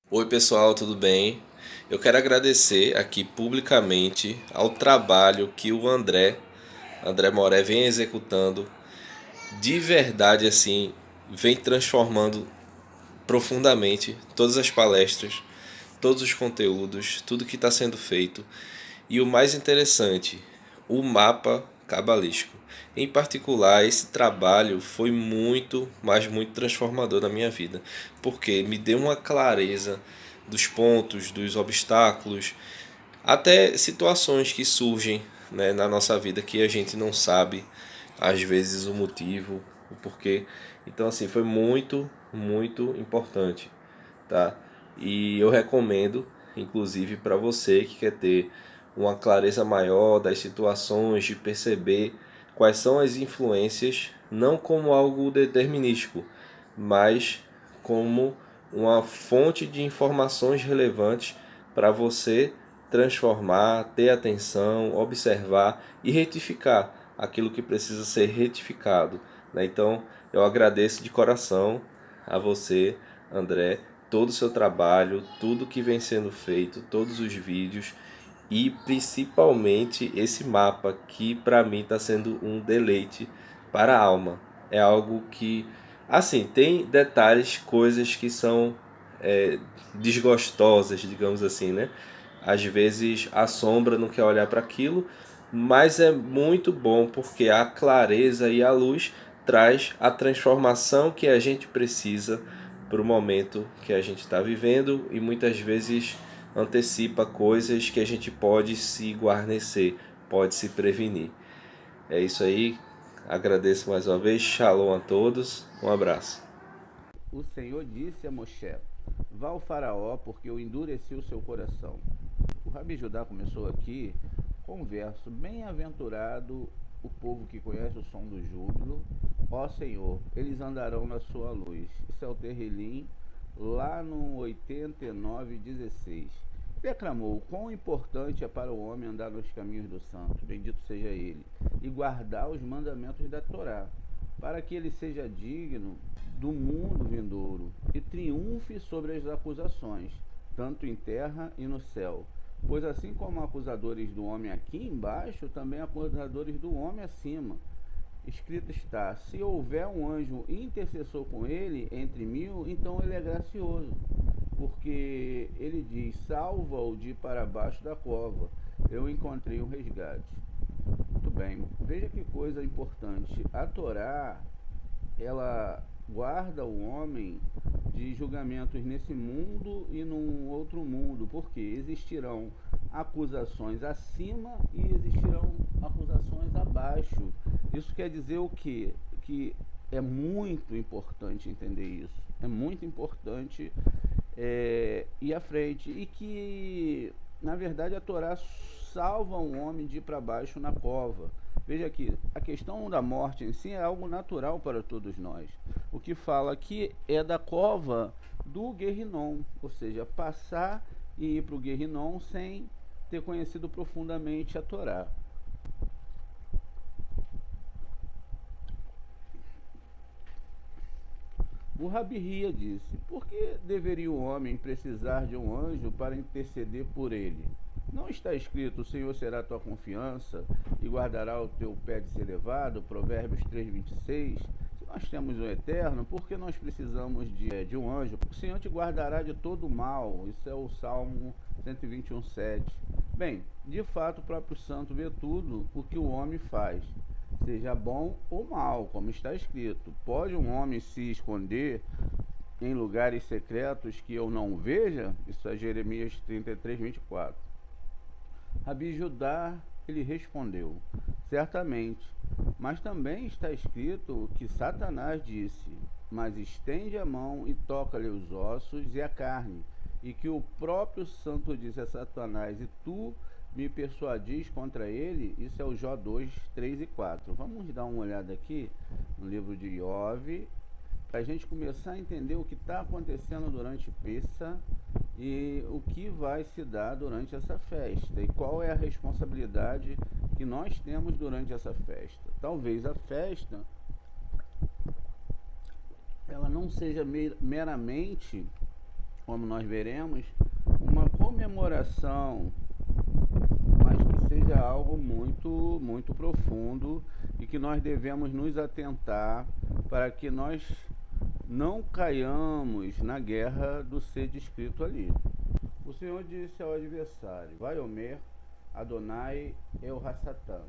Oi pessoal, tudo bem? Eu quero agradecer aqui publicamente ao trabalho que o André Moré vem executando. De verdade, assim, vem transformando profundamente todas as palestras, todos os conteúdos, tudo que está sendo feito. E o mais interessante, o mapa cabalístico. Em particular, esse trabalho foi muito, mas muito transformador na minha vida, porque me deu uma clareza dos pontos, dos obstáculos, até situações que surgem, né, na nossa vida que a gente não sabe, às vezes, o motivo, o porquê. Então, assim, foi muito, muito importante, tá? E eu recomendo, inclusive, para você que quer ter uma clareza maior das situações, de perceber quais são as influências, não como algo determinístico, mas como uma fonte de informações relevantes para você transformar, ter atenção, observar e retificar aquilo que precisa ser retificado, né? Então, eu agradeço de coração a você, André, todo o seu trabalho, tudo que vem sendo feito, todos os vídeos e principalmente esse mapa que para mim está sendo um deleite para a alma. É algo que, assim, tem detalhes, coisas que são desgostosas, digamos assim, né? Às vezes a sombra não quer olhar para aquilo, mas é muito bom porque a clareza e a luz traz a transformação que a gente precisa para o momento que a gente está vivendo e muitas vezes antecipa coisas que a gente pode se guarnecer, pode se prevenir. É isso aí, agradeço mais uma vez, shalom a todos, um abraço. O Senhor disse a Moshe: vá ao faraó, porque eu endureci o seu coração. O Rabi Judá começou aqui com um verso: bem-aventurado o povo que conhece o som do júbilo. Ó Senhor, eles andarão na sua luz. Isso é o Terrilim, lá no 89:16. Declamou: quão importante é para o homem andar nos caminhos do santo, bendito seja ele, e guardar os mandamentos da Torá, para que ele seja digno do mundo vindouro e triunfe sobre as acusações, tanto em terra e no céu. Pois assim como acusadores do homem aqui embaixo, também acusadores do homem acima. Escrito está: se houver um anjo intercessor com ele entre mil, então ele é gracioso, porque ele diz: salva-o de para baixo da cova, eu encontrei um resgate. Muito bem, veja que coisa importante. A Torá, ela guarda o homem de julgamentos nesse mundo e num outro mundo, porque existirão acusações acima e existirão acusações abaixo. Isso quer dizer o quê? Que é muito importante entender isso. É muito importante ir à frente. E que, na verdade, a Torá salva um homem de ir para baixo na cova. Veja aqui, a questão da morte em si é algo natural para todos nós. O que fala aqui é da cova do Guerrinom, ou seja, passar e ir para o Guerrinom sem ter conhecido profundamente a Torá. O Rabi Hia disse: por que deveria o homem precisar de um anjo para interceder por ele? Não está escrito: o Senhor será tua confiança e guardará o teu pé de ser levado? Provérbios 3:26. Se nós temos o Eterno, por que nós precisamos de um anjo? O Senhor te guardará de todo mal. Isso é o Salmo 121:7. Bem, de fato o próprio santo vê tudo o que o homem faz, seja bom ou mal, como está escrito. Pode um homem se esconder em lugares secretos que eu não veja? Isso é Jeremias 33:24. Rabi Judá, ele respondeu: certamente, mas também está escrito que Satanás disse: mas estende a mão e toca-lhe os ossos e a carne, e que o próprio santo disse a Satanás: e tu me persuadis contra ele? Isso é o Jó 2, 3 e 4. Vamos dar uma olhada aqui no livro de Iov, para a gente começar a entender o que está acontecendo durante Pessa e o que vai se dar durante essa festa e qual é a responsabilidade que nós temos durante essa festa. Talvez a festa ela não seja meramente, como nós veremos, uma comemoração, mas que seja algo muito, muito profundo e que nós devemos nos atentar para que nós não caiamos na guerra do ser descrito ali. O Senhor disse ao adversário: Vaiomer Adonai El-Hassatã.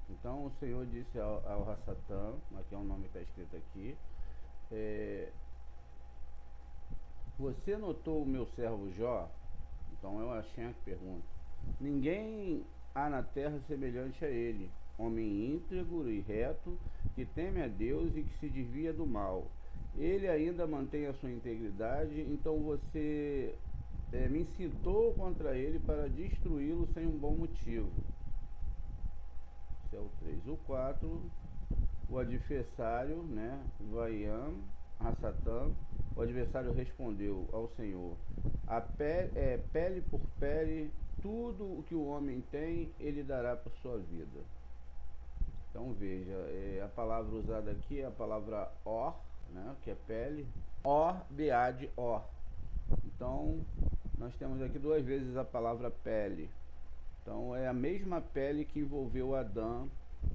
Então o Senhor disse ao Hassatã, aqui é o nome que está escrito aqui, você notou o meu servo Jó? Então é o Hashem que pergunta. Ninguém há na terra semelhante a ele, homem íntegro e reto, que teme a Deus e que se desvia do mal. Ele ainda mantém a sua integridade, então você me incitou contra ele para destruí-lo sem um bom motivo. Esse é o 3. O 4, o adversário, né, Vaiam, Hassatã, o adversário respondeu ao Senhor: pele por pele, tudo o que o homem tem, ele dará por sua vida. Então veja, a palavra usada aqui é a palavra or, né, que é pele, or, bead, or. Então nós temos aqui duas vezes a palavra pele. Então é a mesma pele que envolveu Adão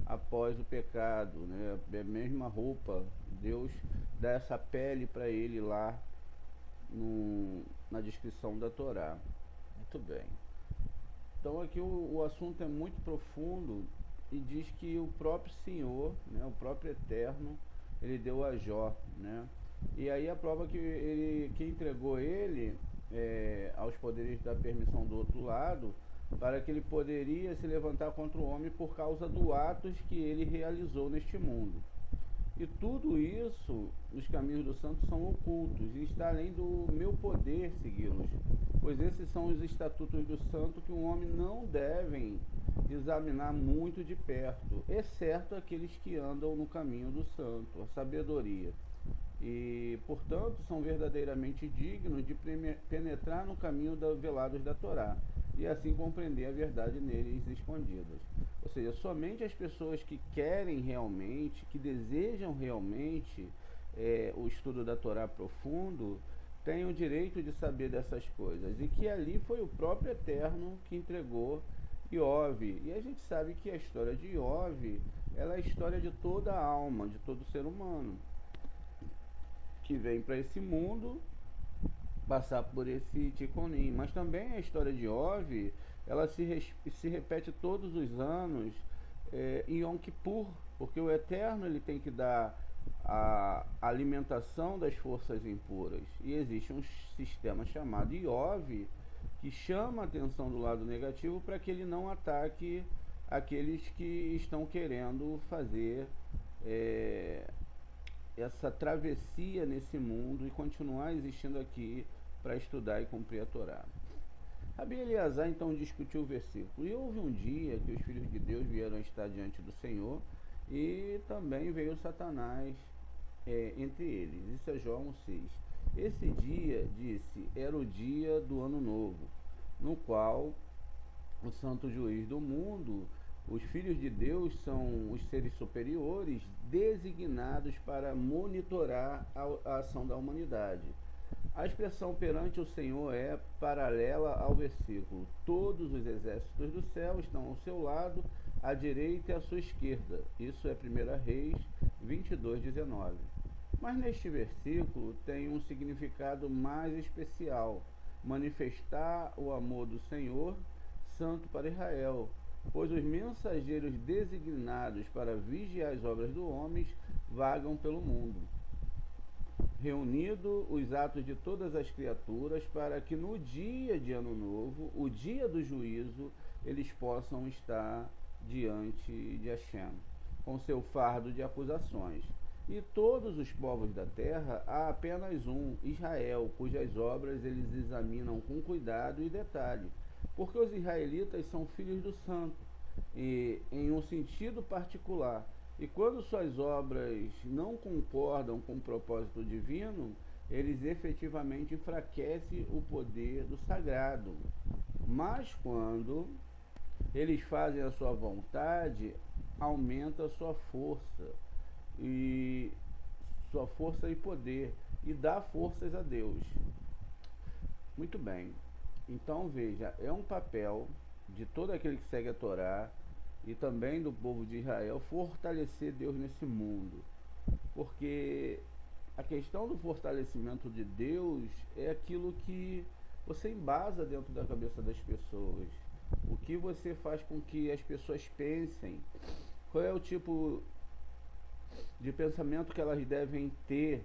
após o pecado, né? É a mesma roupa. Deus dá essa pele para ele lá na descrição da Torá. Muito bem. Então aqui o assunto é muito profundo e diz que o próprio Senhor, né, o próprio Eterno, ele deu a Jó, né? E aí a prova que entregou ele aos poderes da permissão do outro lado, para que ele poderia se levantar contra o homem por causa do atos que ele realizou neste mundo. E tudo isso, os caminhos do santo são ocultos, e está além do meu poder segui-los, pois esses são os estatutos do santo que o homem não devem examinar muito de perto, exceto aqueles que andam no caminho do santo, a sabedoria. E, portanto, são verdadeiramente dignos de penetrar no caminho velados da Torá, e assim compreender a verdade neles escondidas. Ou seja, somente as pessoas que querem realmente, que desejam realmente o estudo da Torá profundo, têm o direito de saber dessas coisas. E que ali foi o próprio Eterno que entregou Iove. E a gente sabe que a história de Iove, ela é a história de toda a alma, de todo ser humano, que vem para esse mundo passar por esse ticonim. Mas também a história de Iove, ela se repete todos os anos em Yom Kippur, porque o Eterno ele tem que dar a alimentação das forças impuras. E existe um sistema chamado Iove, que chama a atenção do lado negativo para que ele não ataque aqueles que estão querendo fazer essa travessia nesse mundo e continuar existindo aqui para estudar e cumprir a Torá. Rabi Eleazar então discutiu o versículo. E houve um dia que os filhos de Deus vieram estar diante do Senhor, e também veio Satanás entre eles. Isso é João 6. Esse dia, disse, era o dia do ano novo, no qual o santo juiz do mundo, os filhos de Deus são os seres superiores designados para monitorar a ação da humanidade. A expressão perante o Senhor é paralela ao versículo. Todos os exércitos do céu estão ao seu lado, à direita e à sua esquerda. Isso é 1 Reis 22:19. Mas neste versículo tem um significado mais especial: manifestar o amor do Senhor Santo para Israel, pois os mensageiros designados para vigiar as obras do homem vagam pelo mundo, reunido os atos de todas as criaturas, para que no dia de Ano Novo, o dia do juízo, eles possam estar diante de Hashem, com seu fardo de acusações. E todos os povos da terra, há apenas um, Israel, cujas obras eles examinam com cuidado e detalhe, porque os israelitas são filhos do santo, e em um sentido particular. E quando suas obras não concordam com o propósito divino, eles efetivamente enfraquecem o poder do sagrado. Mas quando eles fazem a sua vontade, aumenta a sua força. E sua força e poder e dá forças a Deus. Muito bem. Então veja, é um papel de todo aquele que segue a Torá e também do povo de Israel fortalecer Deus nesse mundo. Porque a questão do fortalecimento de Deus é aquilo que você embasa dentro da cabeça das pessoas. O que você faz com que as pessoas pensem, qual é o tipo de pensamento que elas devem ter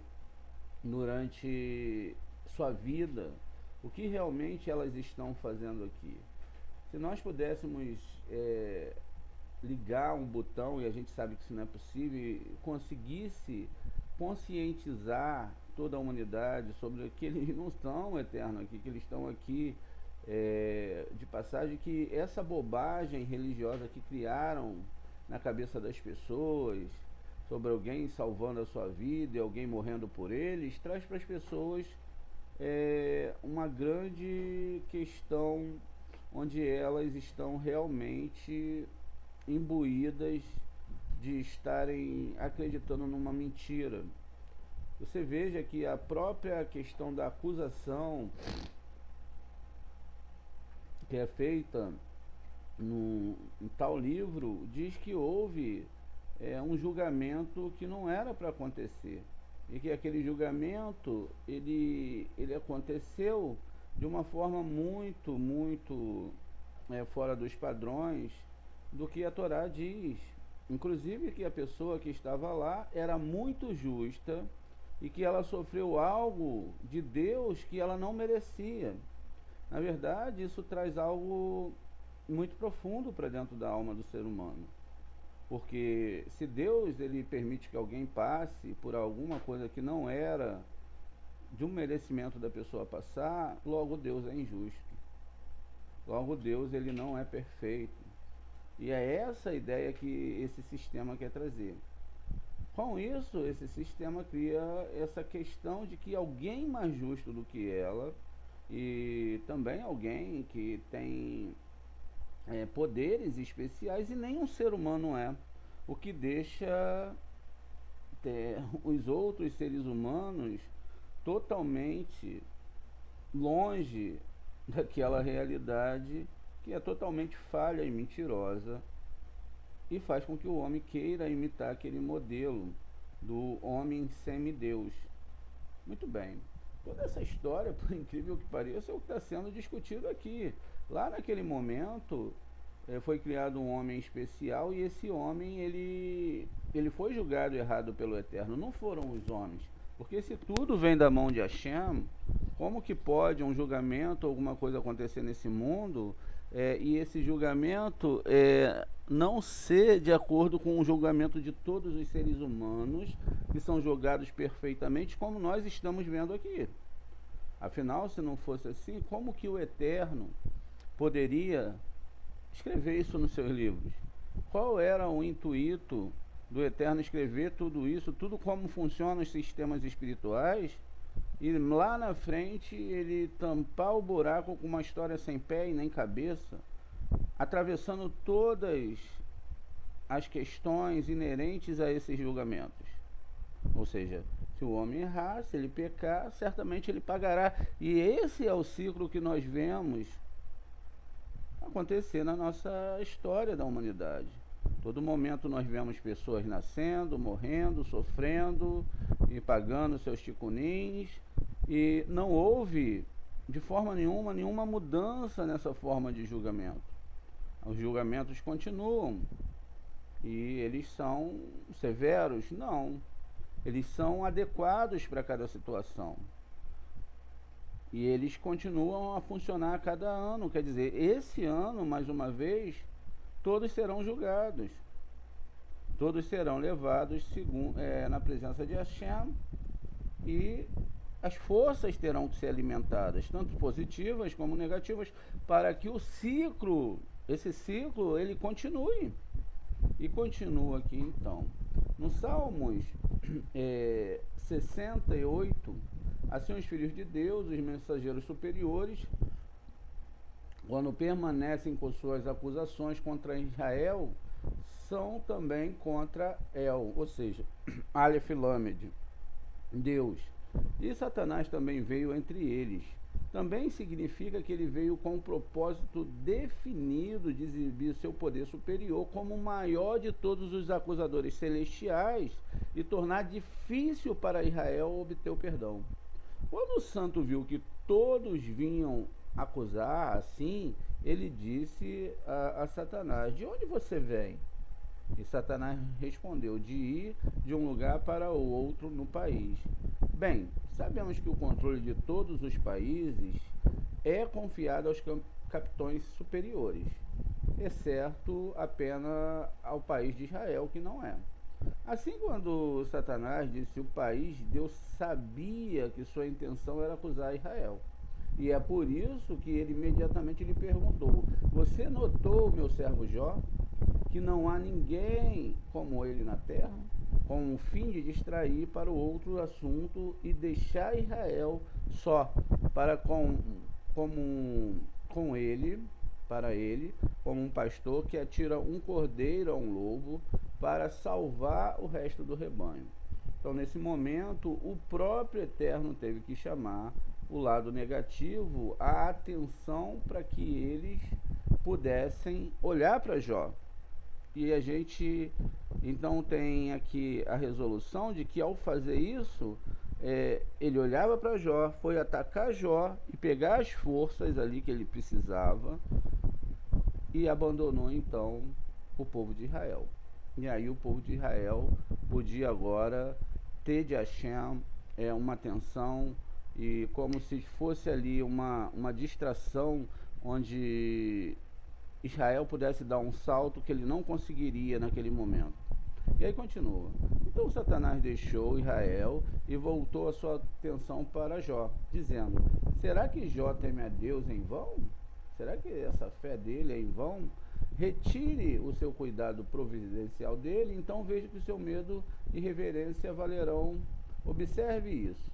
durante sua vida, o que realmente elas estão fazendo aqui. Se nós pudéssemos ligar um botão, e a gente sabe que isso não é possível, e conseguisse conscientizar toda a humanidade sobre que eles não estão eternos aqui, que eles estão aqui de passagem, que essa bobagem religiosa que criaram na cabeça das pessoas sobre alguém salvando a sua vida e alguém morrendo por eles, traz para as pessoas uma grande questão onde elas estão realmente imbuídas de estarem acreditando numa mentira. Você veja que a própria questão da acusação que é feita em tal livro diz que houve um julgamento que não era para acontecer e que aquele julgamento ele aconteceu de uma forma muito fora dos padrões do que a Torá diz. Inclusive que a pessoa que estava lá era muito justa e que ela sofreu algo de Deus que ela não merecia. Na verdade, isso traz algo muito profundo para dentro da alma do ser humano. Porque se Deus ele permite que alguém passe por alguma coisa que não era de um merecimento da pessoa passar, logo Deus é injusto. Logo Deus ele não é perfeito. E é essa a ideia que esse sistema quer trazer. Com isso, esse sistema cria essa questão de que alguém mais justo do que ela e também alguém que tem poderes especiais e nenhum ser humano é, o que deixa os outros seres humanos totalmente longe daquela realidade que é totalmente falha e mentirosa e faz com que o homem queira imitar aquele modelo do homem semideus. Muito bem. Toda essa história, por incrível que pareça, é o que está sendo discutido aqui. Lá naquele momento foi criado um homem especial e esse homem ele foi julgado errado pelo Eterno, não foram os homens. Porque se tudo vem da mão de Hashem, como que pode um julgamento, alguma coisa acontecer nesse mundo e esse julgamento não ser de acordo com o julgamento de todos os seres humanos que são julgados perfeitamente, como nós estamos vendo aqui? Afinal, se não fosse assim, como que o Eterno poderia escrever isso nos seus livros? Qual era o intuito do Eterno escrever tudo isso, tudo como funcionam os sistemas espirituais, e lá na frente ele tampar o buraco com uma história sem pé e nem cabeça, atravessando todas as questões inerentes a esses julgamentos? Ou seja, se o homem errar, se ele pecar, certamente ele pagará. E esse é o ciclo que nós vemos acontecer na nossa história da humanidade. Todo momento nós vemos pessoas nascendo, morrendo, sofrendo e pagando seus ticunins, e não houve de forma nenhuma mudança nessa forma de julgamento. Os julgamentos continuam e eles são severos? Não. Eles são adequados para cada situação. E eles continuam a funcionar a cada ano. Quer dizer, esse ano, mais uma vez, todos serão julgados. Todos serão levados na presença de Hashem, e as forças terão que ser alimentadas, tanto positivas como negativas, para que esse ciclo, ele continue. E continua aqui então. No Salmos 68, assim os filhos de Deus, os mensageiros superiores, quando permanecem com suas acusações contra Israel, são também contra El, ou seja, Aleph Lamed. Deus. E Satanás também veio entre eles. Também significa que ele veio com um propósito definido de exibir seu poder superior como o maior de todos os acusadores celestiais e tornar difícil para Israel obter o perdão. Quando o santo viu que todos vinham acusar assim, ele disse a Satanás: De onde você vem? E Satanás respondeu: De ir de um lugar para o outro no país. Bem, sabemos que o controle de todos os países é confiado aos capitães superiores, exceto apenas ao país de Israel, que não é. Assim, quando Satanás disse o país, Deus sabia que sua intenção era acusar Israel. E é por isso que ele imediatamente lhe perguntou: Você notou, meu servo Jó, que não há ninguém como ele na terra, com o fim de distrair para o outro assunto e deixar Israel só para com ele, para ele, como um pastor que atira um cordeiro a um lobo para salvar o resto do rebanho. Então, nesse momento, o próprio Eterno teve que chamar o lado negativo a atenção para que eles pudessem olhar para Jó. E a gente então tem aqui a resolução de que ao fazer isso, ele olhava para Jó, foi atacar Jó e pegar as forças ali que ele precisava e abandonou então o povo de Israel. E aí o povo de Israel podia agora ter de Hashem uma atenção e como se fosse ali uma distração onde Israel pudesse dar um salto que ele não conseguiria naquele momento. E aí continua. Então Satanás deixou Israel e voltou a sua atenção para Jó, dizendo: Será que Jó teme a Deus em vão? Será que essa fé dele é em vão? Retire o seu cuidado providencial dele, então veja que o seu medo e reverência valerão. Observe isso.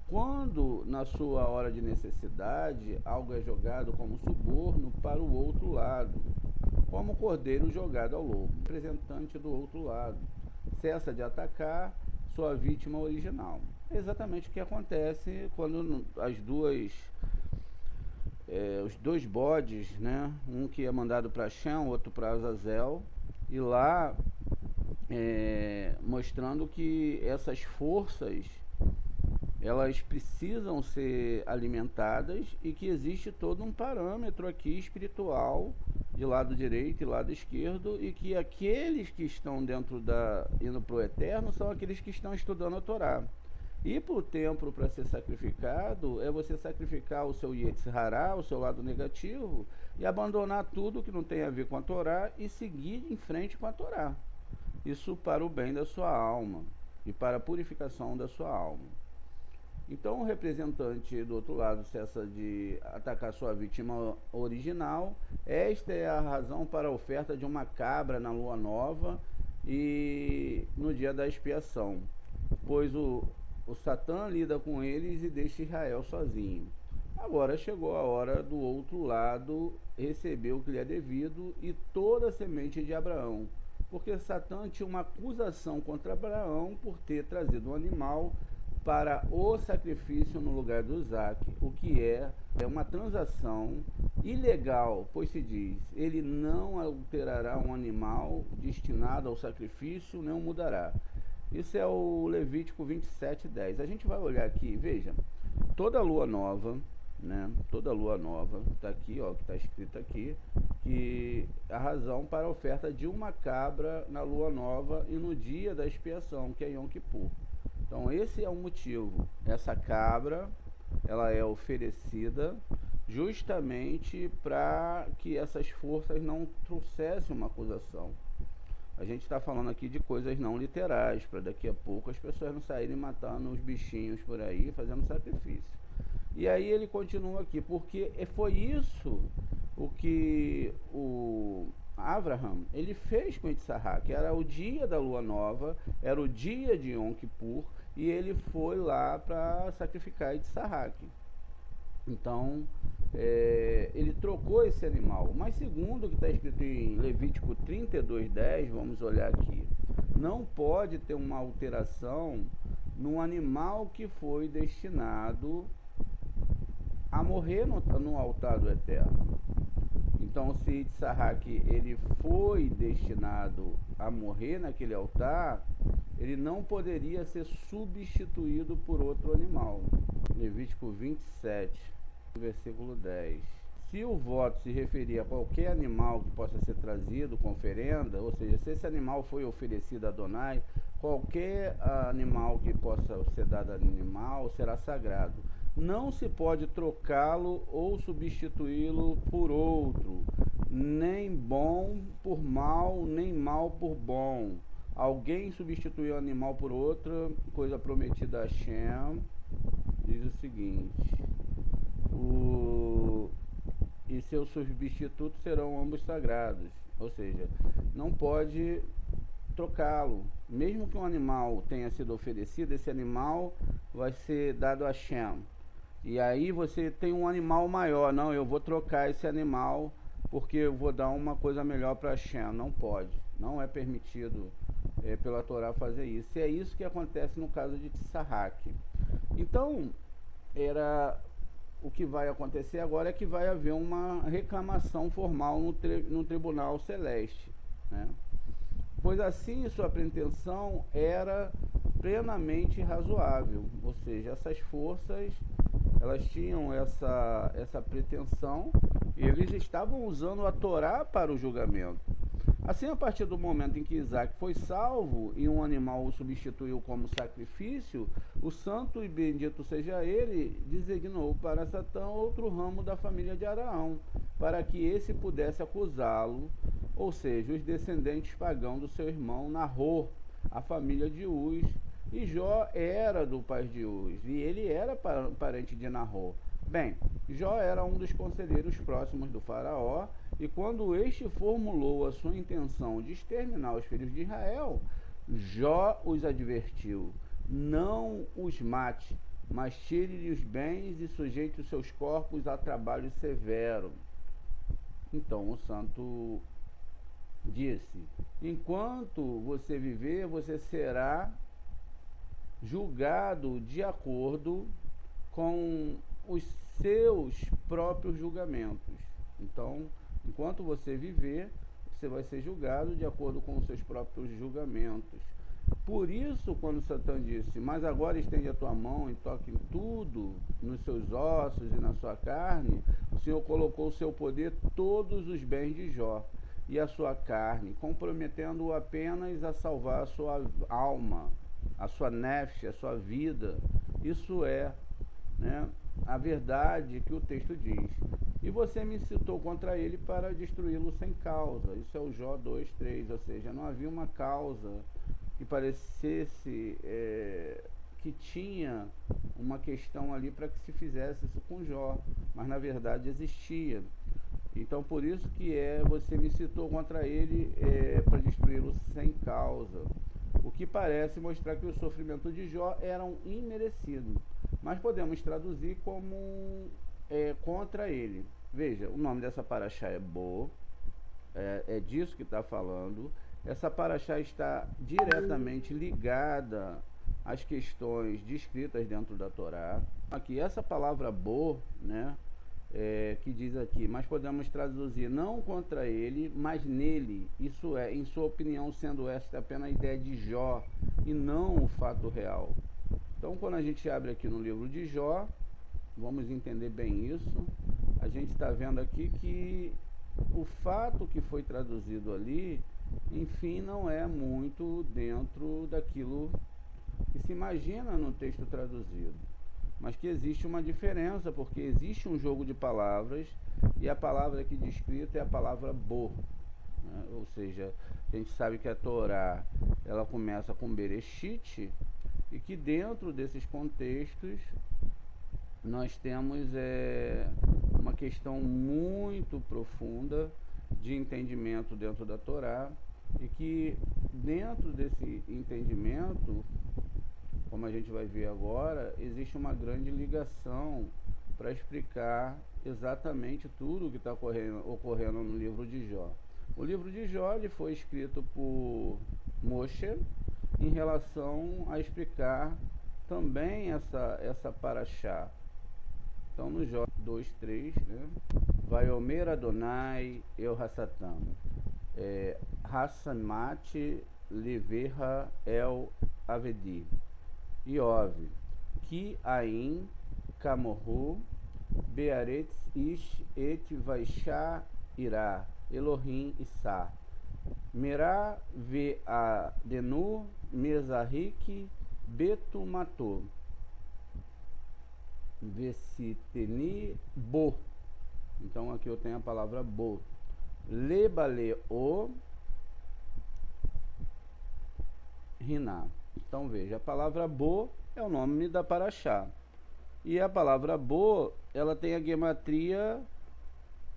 Quando na sua hora de necessidade algo é jogado como suborno para o outro lado, como cordeiro jogado ao lobo, representante do outro lado, cessa de atacar sua vítima original. É exatamente o que acontece quando os dois bodes, né? Um que é mandado para Shem, outro para Azazel, e lá mostrando que essas forças elas precisam ser alimentadas e que existe todo um parâmetro aqui espiritual de lado direito e lado esquerdo, e que aqueles que estão indo para o eterno são aqueles que estão estudando a Torá. Ir para o templo para ser sacrificado é você sacrificar o seu Yetzer Hará, o seu lado negativo, e abandonar tudo que não tem a ver com a Torá e seguir em frente com a Torá. Isso para o bem da sua alma e para a purificação da sua alma. Então o representante do outro lado cessa de atacar sua vítima original. Esta é a razão para a oferta de uma cabra na lua nova e no dia da expiação, pois o Satã lida com eles e deixa Israel sozinho. Agora chegou a hora do outro lado receber o que lhe é devido e toda a semente de Abraão, porque Satã tinha uma acusação contra Abraão por ter trazido um animal para o sacrifício no lugar do Isaac, o que é uma transação ilegal, pois se diz: ele não alterará um animal destinado ao sacrifício, nem o mudará. Isso é o Levítico 27:10. A gente vai olhar aqui, veja, toda lua nova, né? Toda lua nova, está aqui, ó, que está escrito aqui, que a razão para a oferta de uma cabra na lua nova e no dia da expiação, que é Yom Kippur. Então esse é o motivo. Essa cabra, ela é oferecida justamente para que essas forças não trouxessem uma acusação. A gente está falando aqui de coisas não literais, para daqui a pouco as pessoas não saírem matando os bichinhos por aí, fazendo sacrifício. E aí ele continua aqui, porque foi isso o que o Abraham, ele fez com Yitzhak, que era o dia da lua nova, era o dia de Yom Kippur, e ele foi lá para sacrificar Yitzhak. Então, ele trocou esse animal. Mas segundo o que está escrito em Levítico 32:10, vamos olhar aqui, não pode ter uma alteração num animal que foi destinado a morrer no altar do Eterno. Então, se Yitzhak ele foi destinado a morrer naquele altar, ele não poderia ser substituído por outro animal. Levítico 27, versículo 10. Se o voto se referir a qualquer animal que possa ser trazido com oferenda, ou seja, se esse animal foi oferecido a Adonai, qualquer animal que possa ser dado a animal será sagrado. Não se pode trocá-lo ou substituí-lo por outro, nem bom por mal, nem mal por bom. Alguém substituiu o animal por outra coisa prometida a Hashem, diz o seguinte: e seus substitutos serão ambos sagrados, ou seja, não pode trocá-lo. Mesmo que um animal tenha sido oferecido, esse animal vai ser dado a Hashem. E aí você tem um animal maior, não, eu vou trocar esse animal porque eu vou dar uma coisa melhor para Hashem. Não pode, não é permitido pela Torá fazer isso. E é isso que acontece no caso de Tzahak. Então, o que vai acontecer agora é que vai haver uma reclamação formal no Tribunal Celeste, né? Pois assim sua pretensão era plenamente razoável, ou seja, essas forças elas tinham essa pretensão e eles estavam usando a Torá para o julgamento. Assim, a partir do momento em que Isaac foi salvo e um animal o substituiu como sacrifício, o santo e bendito seja ele, designou para Satã outro ramo da família de Araão, para que esse pudesse acusá-lo, ou seja, os descendentes pagãos do seu irmão Nahor, a família de Uz, e Jó era do pai de Uz, e ele era parente de Nahor. Bem, Jó era um dos conselheiros próximos do faraó, e quando este formulou a sua intenção de exterminar os filhos de Israel, Jó os advertiu: não os mate, mas tire-lhe os bens e sujeite os seus corpos a trabalho severo. Então o santo disse: enquanto você viver, você será julgado de acordo com os seus próprios julgamentos. Então, enquanto você viver, você vai ser julgado de acordo com os seus próprios julgamentos. Por isso, quando Satã disse: mas agora estende a tua mão e toque em tudo, nos seus ossos e na sua carne, o Senhor colocou o seu poder todos os bens de Jó e a sua carne, comprometendo-o apenas a salvar a sua alma, a sua nefesh, a sua vida. Isso é, né, a verdade que o texto diz. E você me incitou contra ele para destruí-lo sem causa. Isso é o Jó 2:3, ou seja, não havia uma causa que parecesse que tinha uma questão ali para que se fizesse isso com Jó, mas na verdade existia. Então por isso que você me incitou contra ele para destruí-lo sem causa. O que parece mostrar que o sofrimento de Jó era imerecido, mas podemos traduzir como contra ele. Veja, o nome dessa paraxá é Bo, é disso que está falando. Essa paraxá está diretamente ligada às questões descritas dentro da Torá. Aqui, essa palavra Bo, né, que diz aqui, mas podemos traduzir não contra ele, mas nele, isso é, em sua opinião, sendo esta apenas a ideia de Jó e não o fato real. Então, quando a gente abre aqui no livro de Jó, vamos entender bem isso. A gente está vendo aqui que o fato que foi traduzido ali, enfim, não é muito dentro daquilo que se imagina no texto traduzido, mas que existe uma diferença, porque existe um jogo de palavras, e a palavra aqui descrita é a palavra Bo, né? Ou seja, a gente sabe que a Torá ela começa com Bereshit, e que dentro desses contextos nós temos uma questão muito profunda de entendimento dentro da Torá, e que dentro desse entendimento, como a gente vai ver agora, existe uma grande ligação para explicar exatamente tudo o que está ocorrendo no livro de Jó. O livro de Jó ele foi escrito por Moshe em relação a explicar também essa paraxá. Então no Jó 2:3, né? Vaiomer Adonai El Hassatam, Hassamat Leverra El Avedi, Iov, Ki Ain Kamorru, Bearetz Ish Et Vaishá Irá, Elohim Issá, Merá Ve Adenu Mesarik Betumatô, Vesiteni Bo. Então aqui eu tenho a palavra Bo. Lebale O Riná. Então veja, a palavra Bo é o nome da paraxá. E a palavra Bo, ela tem a gematria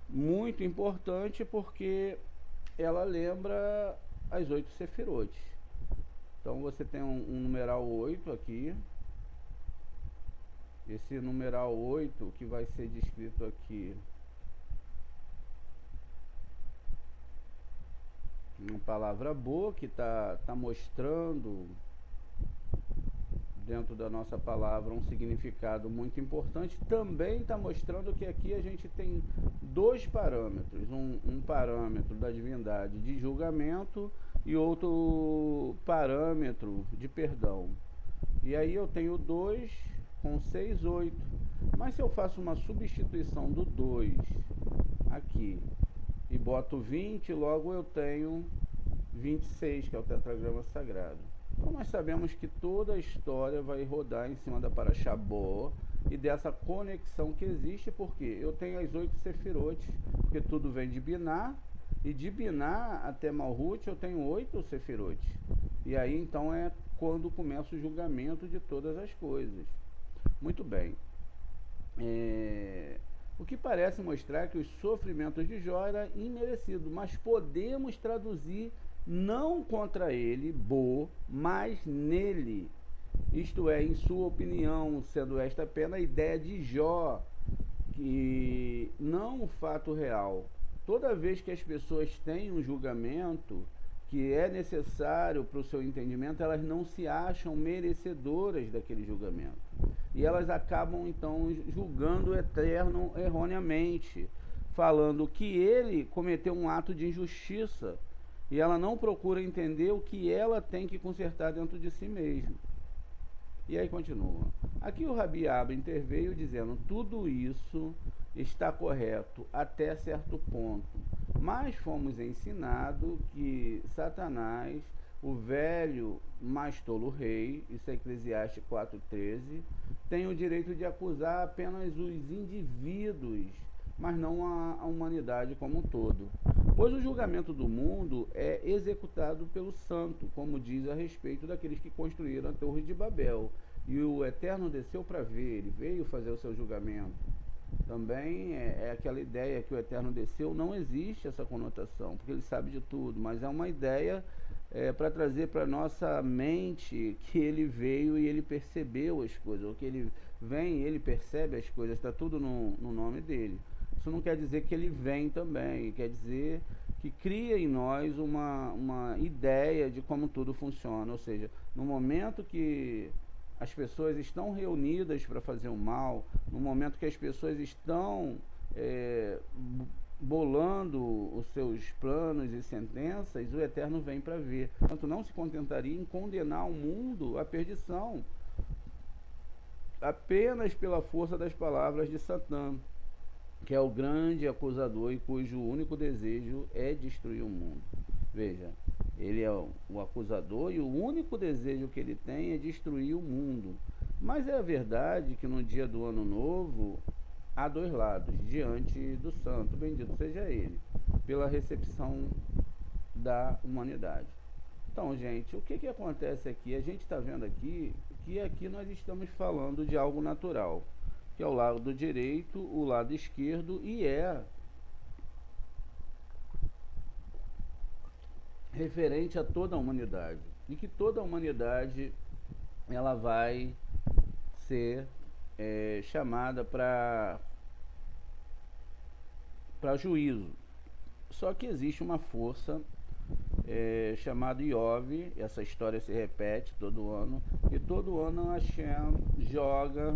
muito importante porque ela lembra as 8 sefirotes. Então você tem um numeral 8 aqui. Esse numeral 8 que vai ser descrito aqui uma palavra boa que tá mostrando dentro da nossa palavra um significado muito importante. Também está mostrando que aqui a gente tem dois parâmetros, um parâmetro da divindade de julgamento e outro parâmetro de perdão. E aí eu tenho 2 com 6, 8. Mas se eu faço uma substituição do 2 aqui e boto 20, logo eu tenho 26, que é o tetragrama sagrado. Então nós sabemos que toda a história vai rodar em cima da paraxá Bo e dessa conexão que existe, porque eu tenho as 8 sefirotes, porque tudo vem de Biná, e de Biná até Malhut eu tenho 8 sefirotes. E aí então é quando começa o julgamento de todas as coisas. Muito bem. O que parece mostrar que os sofrimentos de Jó eram imerecidos, mas podemos traduzir não contra ele, Bo, mas nele. Isto é, em sua opinião, sendo esta apenas a ideia de Jó, que não o fato real. Toda vez que as pessoas têm um julgamento que é necessário para o seu entendimento, elas não se acham merecedoras daquele julgamento. E elas acabam, então, julgando o Eterno erroneamente, falando que ele cometeu um ato de injustiça, e ela não procura entender o que ela tem que consertar dentro de si mesma. E aí continua. Aqui o Rabi Abba interveio dizendo: tudo isso está correto até certo ponto, mas fomos ensinados que Satanás, o velho mais tolo rei, isso é Eclesiastes 4:13, tem o direito de acusar apenas os indivíduos, mas não a humanidade como um todo. Pois o julgamento do mundo é executado pelo santo, como diz a respeito daqueles que construíram a Torre de Babel. E o Eterno desceu para ver, ele veio fazer o seu julgamento. Também é aquela ideia que o Eterno desceu, não existe essa conotação, porque ele sabe de tudo, mas é uma ideia para trazer para nossa mente que ele veio e ele percebeu as coisas, ou que ele vem e ele percebe as coisas, está tudo no nome dele. Isso não quer dizer que ele vem também, quer dizer que cria em nós uma ideia de como tudo funciona, ou seja, no momento que as pessoas estão reunidas para fazer o mal, no momento que as pessoas estão bolando os seus planos e sentenças, o Eterno vem para ver. Portanto, não se contentaria em condenar o mundo à perdição apenas pela força das palavras de Satã, que é o grande acusador e cujo único desejo é destruir o mundo. Veja, ele é o acusador e o único desejo que ele tem é destruir o mundo. Mas é verdade que no dia do ano novo há dois lados, diante do santo, bendito seja ele, pela recepção da humanidade. Então, gente, o que acontece aqui? A gente está vendo aqui que aqui nós estamos falando de algo natural, que é o lado direito, o lado esquerdo, e é referente a toda a humanidade. E que toda a humanidade ela vai ser chamada para juízo. Só que existe uma força chamado Iov. Essa história se repete todo ano, e todo ano Hashem joga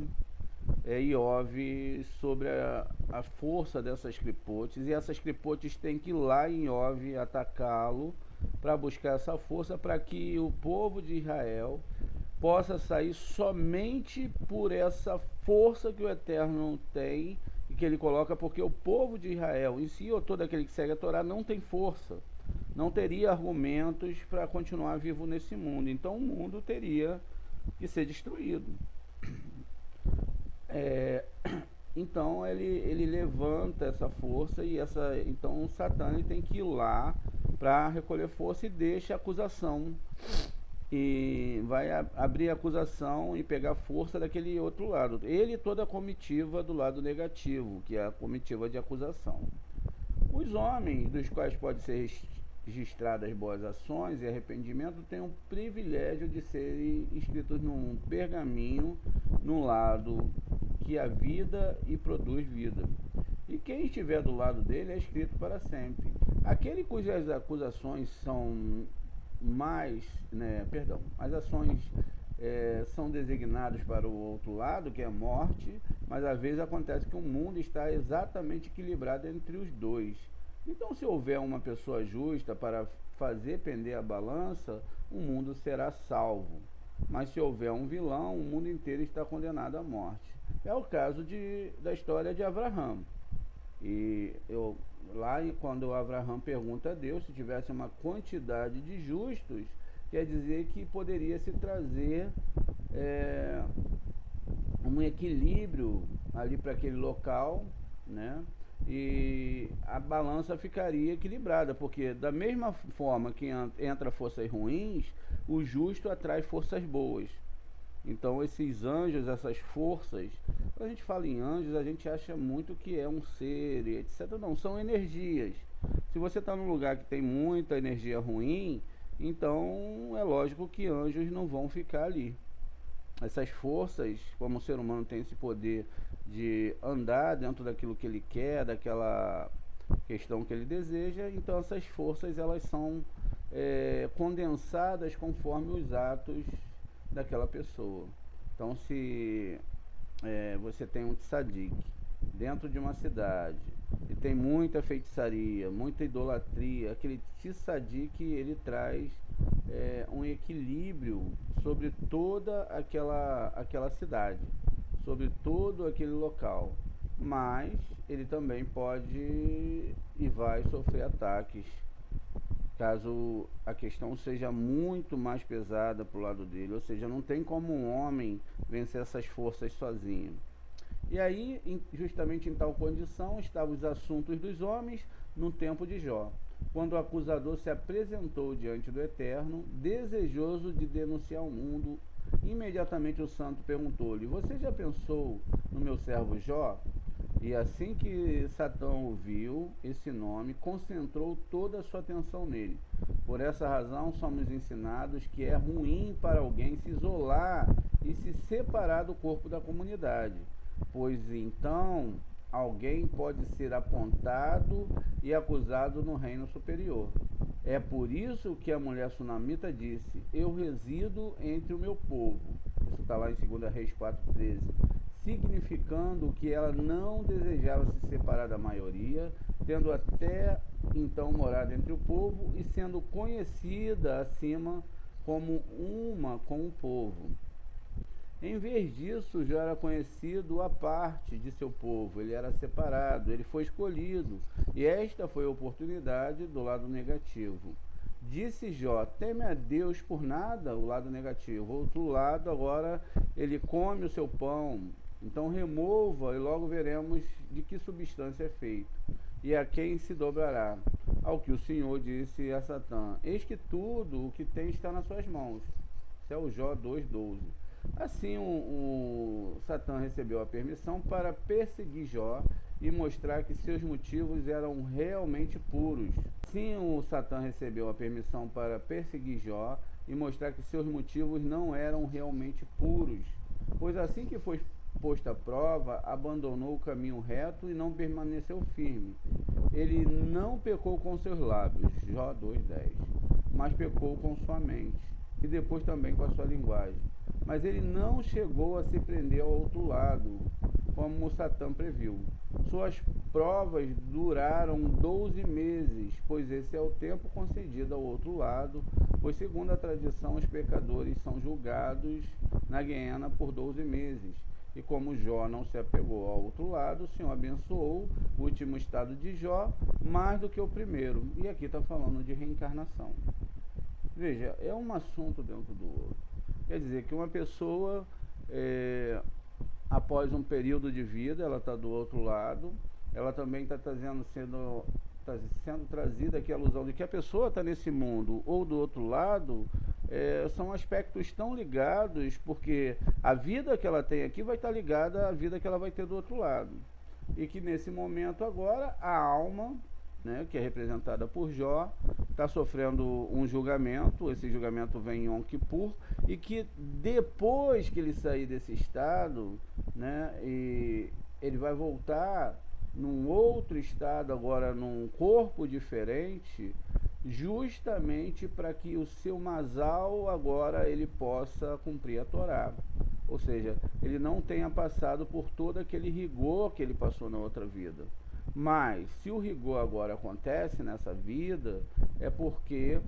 Iov sobre a força dessas clipotes, e essas clipotes têm que ir lá em Iov atacá-lo para buscar essa força, para que o povo de Israel possa sair somente por essa força que o Eterno tem e que ele coloca, porque o povo de Israel em si, ou todo aquele que segue a Torá, não tem força, não teria argumentos para continuar vivo nesse mundo. Então o mundo teria que ser destruído. Então ele levanta essa força, e então o Satã ele tem que ir lá para recolher força, e deixa a acusação, e vai abrir a acusação e pegar força daquele outro lado. Ele e toda a comitiva do lado negativo, que é a comitiva de acusação. Os homens, dos quais pode ser registradas boas ações e arrependimento, têm o privilégio de serem escritos num pergaminho, num lado que a vida e produz vida. E quem estiver do lado dele é escrito para sempre. Aquele cujas acusações são as ações são designadas para o outro lado, que é a morte, mas às vezes acontece que o mundo está exatamente equilibrado entre os dois. Então, se houver uma pessoa justa para fazer pender a balança, o mundo será salvo. Mas se houver um vilão, o mundo inteiro está condenado à morte. É o caso da história de Abraão. E quando Abraão pergunta a Deus se tivesse uma quantidade de justos, quer dizer que poderia se trazer um equilíbrio ali para aquele local, né? E a balança ficaria equilibrada, porque da mesma forma que entra forças ruins, o justo atrai forças boas. Então esses anjos, essas forças, quando a gente fala em anjos, a gente acha muito que é um ser, etc. Não, são energias. Se você está num lugar que tem muita energia ruim, então é lógico que anjos não vão ficar ali. Essas forças, como o ser humano tem esse poder de andar dentro daquilo que ele quer, daquela questão que ele deseja, então essas forças elas são condensadas conforme os atos daquela pessoa. Então, se você tem um tzadik dentro de uma cidade e tem muita feitiçaria, muita idolatria, aquele tzadik ele traz um equilíbrio sobre toda aquela cidade, sobre todo aquele local, mas ele também pode e vai sofrer ataques caso a questão seja muito mais pesada para o lado dele, ou seja, não tem como um homem vencer essas forças sozinho. E aí, justamente em tal condição, estavam os assuntos dos homens no tempo de Jó, quando o acusador se apresentou diante do Eterno, desejoso de denunciar o mundo. Imediatamente o santo perguntou-lhe: você já pensou no meu servo Jó? E assim que Satã ouviu esse nome, concentrou toda a sua atenção nele. Por essa razão, somos ensinados que é ruim para alguém se isolar e se separar do corpo da comunidade, pois então alguém pode ser apontado e acusado no reino superior. É por isso que a mulher sunamita disse: eu resido entre o meu povo. Isso está lá em 2 Reis 4,13. Significando que ela não desejava se separar da maioria, tendo até então morado entre o povo e sendo conhecida acima como uma com o povo. Em vez disso, já era conhecido à parte de seu povo, ele era separado, ele foi escolhido, e esta foi a oportunidade do lado negativo. Disse Jó: teme a Deus por nada, o lado negativo. Outro lado, agora ele come o seu pão, então remova e logo veremos de que substância é feito, e a quem se dobrará. Ao que o Senhor disse a Satã: eis que tudo o que tem está nas suas mãos. Isso é o Jó 2,12. Assim o Satã recebeu a permissão para perseguir Jó e mostrar que seus motivos eram realmente puros. Assim o Satã recebeu a permissão para perseguir Jó e mostrar que seus motivos não eram realmente puros. Pois assim que foi posto à prova, abandonou o caminho reto e não permaneceu firme. Ele não pecou com seus lábios. Jó 2,10. mas pecou com sua mente e depois também com a sua linguagem. Mas ele não chegou a se prender ao outro lado, como Satã previu. Suas provas duraram 12 meses, pois esse é o tempo concedido ao outro lado, pois segundo a tradição os pecadores são julgados na guiena por 12 meses. E como Jó não se apegou ao outro lado, o Senhor abençoou o último estado de Jó mais do que o primeiro. E aqui está falando de reencarnação. Veja, é um assunto dentro do outro. Quer dizer que uma pessoa, após um período de vida, ela está do outro lado, ela também está sendo trazida aqui a alusão de que a pessoa está nesse mundo ou do outro lado, são aspectos tão ligados, porque a vida que ela tem aqui vai estar ligada à vida que ela vai ter do outro lado. E que nesse momento agora, a alma, né, que é representada por Jó, está sofrendo um julgamento. Esse julgamento vem em Yom Kippur, e que depois que ele sair desse estado, né, e ele vai voltar num outro estado, agora num corpo diferente, justamente para que o seu Mazal agora ele possa cumprir a Torá. Ou seja, ele não tenha passado por todo aquele rigor que ele passou na outra vida. Mas se o rigor agora acontece nessa vida, é porque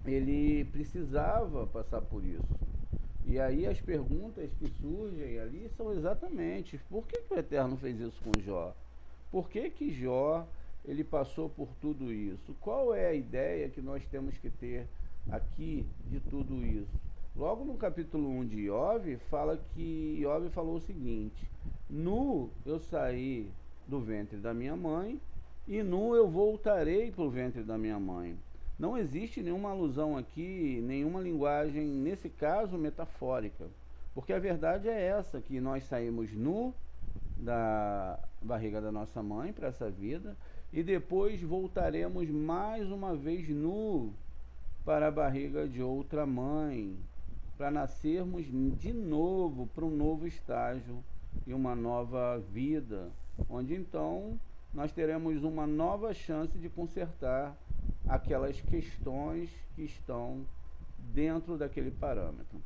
ele precisava passar por isso. E aí as perguntas que surgem ali são exatamente: por que o Eterno fez isso com Jó? Por que Jó ele passou por tudo isso? Qual é a ideia que nós temos que ter aqui de tudo isso? Logo no capítulo 1 de Iov, fala que Iov falou o seguinte: nu eu saí do ventre da minha mãe, e nu eu voltarei para o ventre da minha mãe. Não existe nenhuma alusão aqui, nenhuma linguagem, nesse caso, metafórica. Porque a verdade é essa, que nós saímos nu da barriga da nossa mãe para essa vida, e depois voltaremos mais uma vez nu para a barriga de outra mãe, para nascermos de novo para um novo estágio e uma nova vida, onde então nós teremos uma nova chance de consertar aquelas questões que estão dentro daquele parâmetro.